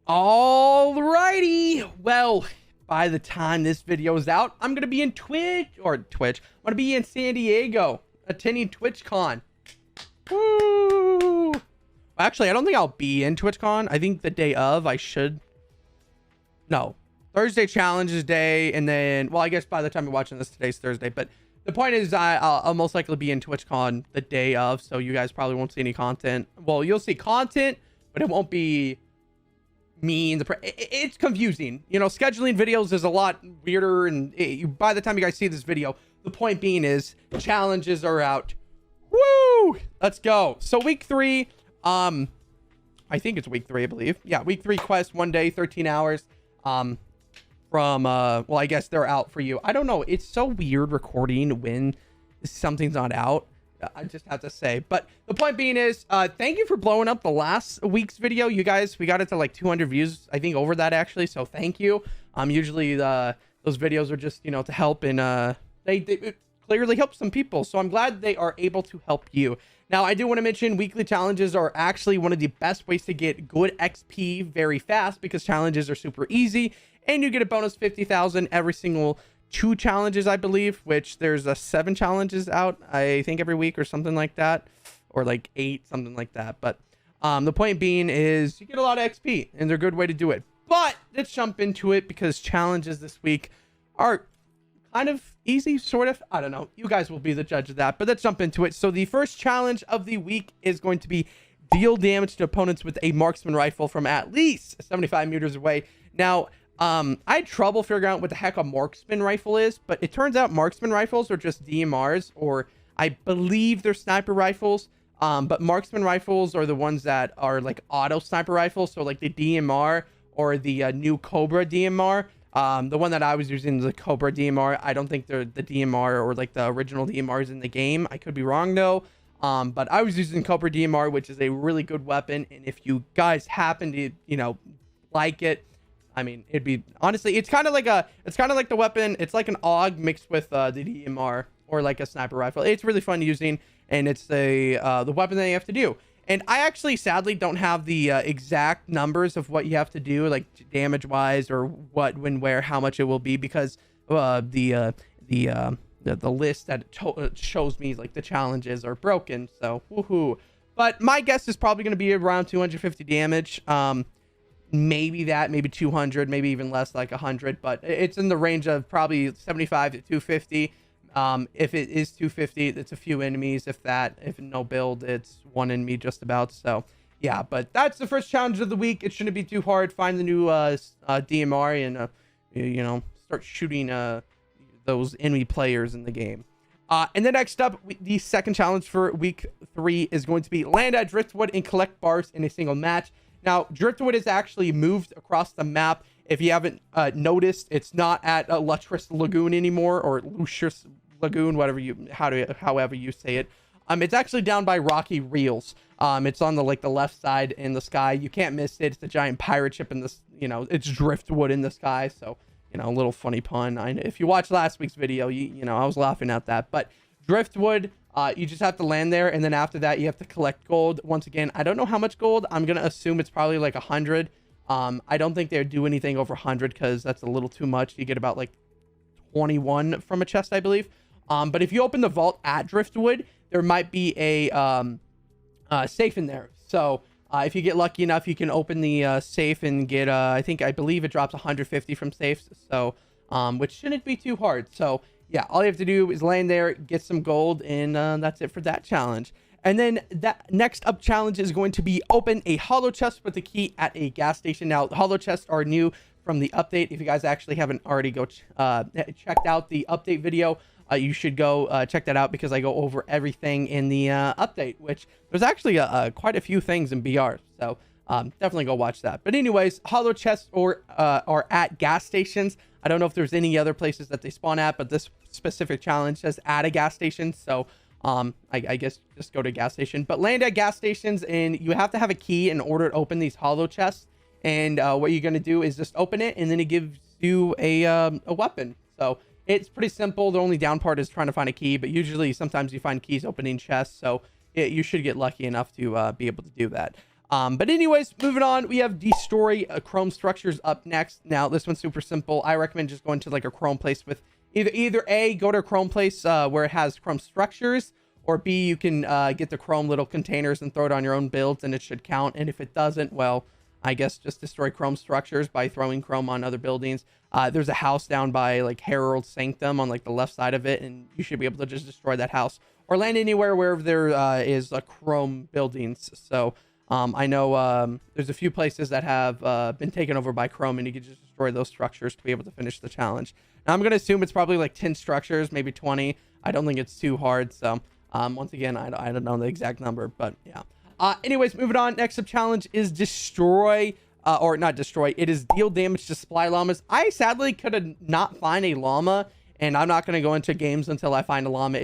Alrighty. Well, by the time this video is out, I'm gonna be in Twitch. I'm gonna be in San Diego attending TwitchCon. Woo! Actually, I don't think I'll be in TwitchCon. I think the day of I should. No, Thursday challenges day, and then, well, I guess by the time you're watching this, today's Thursday. But the point is, I'll most likely be in TwitchCon the day of, so you guys probably won't see any content. Well, you'll see content, but it won't be me in the it's confusing. You know, scheduling videos is a lot weirder, and by the time you guys see this video, the point being is challenges are out. Woo! Let's go. So week 3, I think it's week 3, I believe. Yeah, week 3 quest, 1 day, 13 hours. From well, I guess they're out for you. I don't know. It's so weird recording when something's not out. I just have to say. But the point being is, thank you for blowing up the last week's video. You guys, we got it to like 200 views, I think, over that actually. So thank you. Usually those videos are just, you know, to help, and they clearly help some people. So I'm glad they are able to help you. Now, I do want to mention weekly challenges are actually one of the best ways to get good XP very fast, because challenges are super easy, and you get a bonus 50,000 every single 2 challenges, I believe, which there's 7 challenges out, I think, every week or something like that, or like 8, something like that. But the point being is you get a lot of XP, and they're a good way to do it. But let's jump into it, because challenges this week are kind of easy, sort of. I don't know. You guys will be the judge of that, but let's jump into it. So the first challenge of the week is going to be deal damage to opponents with a Marksman rifle from at least 75 meters away. Now, I had trouble figuring out what the heck a Marksman rifle is, but it turns out Marksman rifles are just DMRs, or I believe they're sniper rifles. But Marksman rifles are the ones that are like auto sniper rifles. So like the DMR or the new Cobra DMR. The one that I was using is the Cobra DMR. I don't think they're the DMR or like the original DMRs in the game. I could be wrong though. But I was using Cobra DMR, which is a really good weapon. And if you guys happen to, you know, like it, I mean, it'd be, honestly, it's kind of like the weapon. It's like an AUG mixed with the DMR or like a sniper rifle. It's really fun using, and it's the weapon that you have to do. And I actually, sadly, don't have the exact numbers of what you have to do, like damage wise, or what, when, where, how much it will be, because the list that shows me like the challenges are broken. So woohoo! But my guess is probably going to be around 250 damage. Maybe 200, maybe even less, like 100. But it's in the range of probably 75 to 250. If it is 250, it's a few enemies. If no build, it's 1 enemy just about. So yeah, but that's the first challenge of the week. It shouldn't be too hard. Find the new DMR and you know, start shooting those enemy players in the game. And then next up, the second challenge for week 3 is going to be land at Driftwood and collect bars in a single match. Now, Driftwood is actually moved across the map. If you haven't noticed, it's not at Lustrous Lagoon anymore, or Lucius Lagoon, however you say it. It's actually down by Rocky Reels. It's on the left side in the sky. You can't miss it. It's a giant pirate ship in this, you know, it's Driftwood in the sky. So, you know, a little funny pun. If you watched last week's video, you know, I was laughing at that. But Driftwood, you just have to land there, and then after that, you have to collect gold. Once again, I don't know how much gold. I'm gonna assume it's probably like 100. I don't think they would do anything over 100, because that's a little too much. You get about like 21 from a chest, I believe. But if you open the vault at Driftwood, there might be a safe in there. So if you get lucky enough, you can open the safe and get I believe it drops 150 from safes. So which shouldn't be too hard. So yeah, all you have to do is land there, get some gold, and that's it for that challenge. And then that next up challenge is going to be open a hollow chest with the key at a gas station. Now, the hollow chests are new from the update. If you guys actually haven't already checked out the update video, you should go check that out, because I go over everything in the update, which there's actually quite a few things in BR. So definitely go watch that. But anyways, hollow chests are at gas stations. I don't know if there's any other places that they spawn at, but this specific challenge says at a gas station. So I guess just go to a gas station, but land at gas stations, and you have to have a key in order to open these hollow chests. And what you're going to do is just open it, and then it gives you a weapon. So it's pretty simple. The only down part is trying to find a key, but usually sometimes you find keys opening chests. So you should get lucky enough to be able to do that. But anyways, moving on, we have destroy chrome structures up next. Now, this one's super simple. I recommend just going to like a chrome place with either A, go to a chrome place where it has chrome structures, or B, you can get the chrome little containers and throw it on your own builds and it should count. And if it doesn't, well, I guess just destroy chrome structures by throwing chrome on other buildings. There's a house down by like Herald Sanctum on like the left side of it, and you should be able to just destroy that house or land anywhere where there is a chrome buildings. So I know there's a few places that have been taken over by chrome, and you can just destroy those structures to be able to finish the challenge. Now I'm going to assume it's probably like 10 structures, maybe 20. I don't think it's too hard. So once again, I don't know the exact number, but yeah. Anyways, moving on. Next up challenge is destroy, or not destroy. It is deal damage to supply llamas. I sadly could not find a llama, and I'm not going to go into games until I find a llama.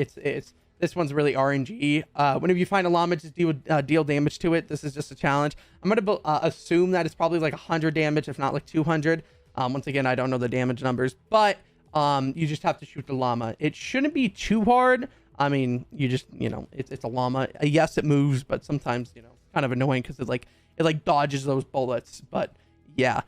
This one's really RNG. Whenever you find a llama, just deal damage to it. This is just a challenge. I'm going to assume that it's probably like 100 damage, if not like 200. Once again, I don't know the damage numbers, but you just have to shoot the llama. It shouldn't be too hard. I mean, you just, it's a llama. Yes, it moves, but sometimes, kind of annoying because it like dodges those bullets. But yeah.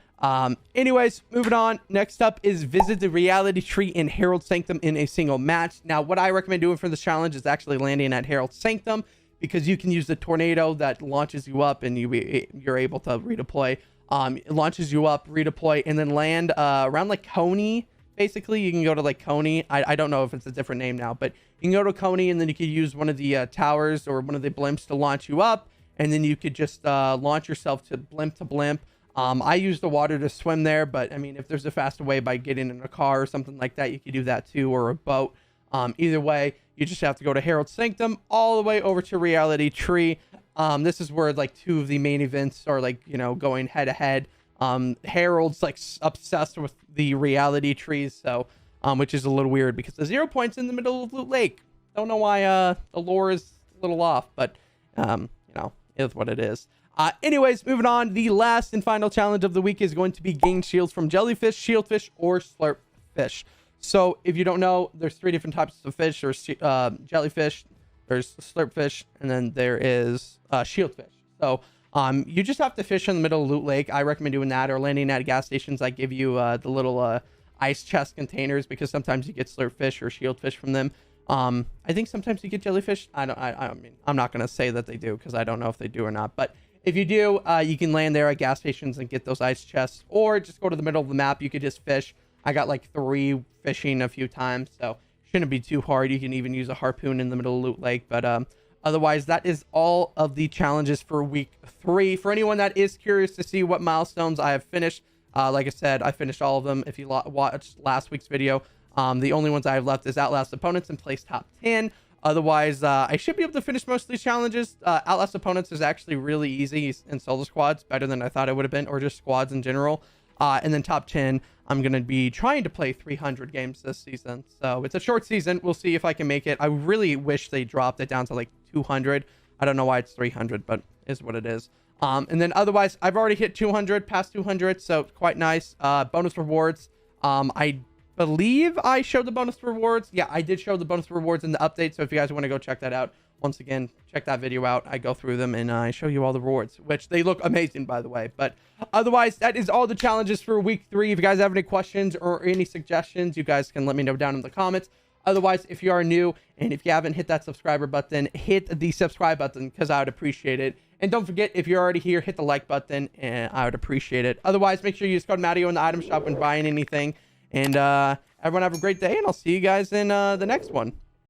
Anyways, moving on. Next up is visit the reality tree in Herald Sanctum in a single match. Now, what I recommend doing for this challenge is actually landing at Herald Sanctum, because you can use the tornado that launches you up and you're able to redeploy. It launches you up, redeploy, and then land around like Coney. Basically, you can go to like Coney. I don't know if it's a different name now, but you can go to Coney, and then you could use one of the towers or one of the blimps to launch you up, and then you could just launch yourself to blimp. I use the water to swim there, but I mean, if there's a faster way by getting in a car or something like that, you could do that too, or a boat. Either way, you just have to go to Herald Sanctum all the way over to Reality Tree. This is where like two of the main events are like, going head to head. Harold's like obsessed with the reality trees, so which is a little weird because the 0 points in the middle of Loot Lake. Don't know why the lore is a little off, but is what it is. Anyways, moving on. The last and final challenge of the week is going to be gain shields from jellyfish, shieldfish, or slurp fish. So if you don't know, there's 3 different types of fish. There's jellyfish, there's slurp fish, and then there is shieldfish. So you just have to fish in the middle of Loot Lake. I recommend doing that, or landing at gas stations that give you the little ice chest containers, because sometimes you get slurp fish or shieldfish from them. I think sometimes you get jellyfish. I mean, I'm not going to say that they do because I don't know if they do or not, but if you do, you can land there at gas stations and get those ice chests, or just go to the middle of the map. You could just fish. I got like 3 fishing a few times, so shouldn't be too hard. You can even use a harpoon in the middle of Loot Lake, but otherwise, that is all of the challenges for week 3. For anyone that is curious to see what milestones I have finished, like I said, I finished all of them. If you watched last week's video, the only ones I have left is Outlast Opponents and place top 10. Otherwise, I should be able to finish most of these challenges. Outlast Opponents is actually really easy in solo squads, better than I thought it would have been, or just squads in general. And then top 10, I'm going to be trying to play 300 games this season. So it's a short season. We'll see if I can make it. I really wish they dropped it down to like 200. I don't know why it's 300, but is what it is. And then otherwise, I've already hit 200, past 200. So quite nice. Bonus rewards. I believe I showed the bonus rewards. Yeah, I did show the bonus rewards in the update. So if you guys want to go check that out, once again, check that video out. I go through them and I show you all the rewards, which they look amazing, by the way. But otherwise, that is all the challenges for week 3. If you guys have any questions or any suggestions, you guys can let me know down in the comments. Otherwise, if you are new and if you haven't hit that subscriber button, hit the subscribe button, because I would appreciate it. And don't forget, if you're already here, hit the like button and I would appreciate it. Otherwise, make sure you use code Mattio in the item shop when buying anything. And everyone have a great day, and I'll see you guys in the next one.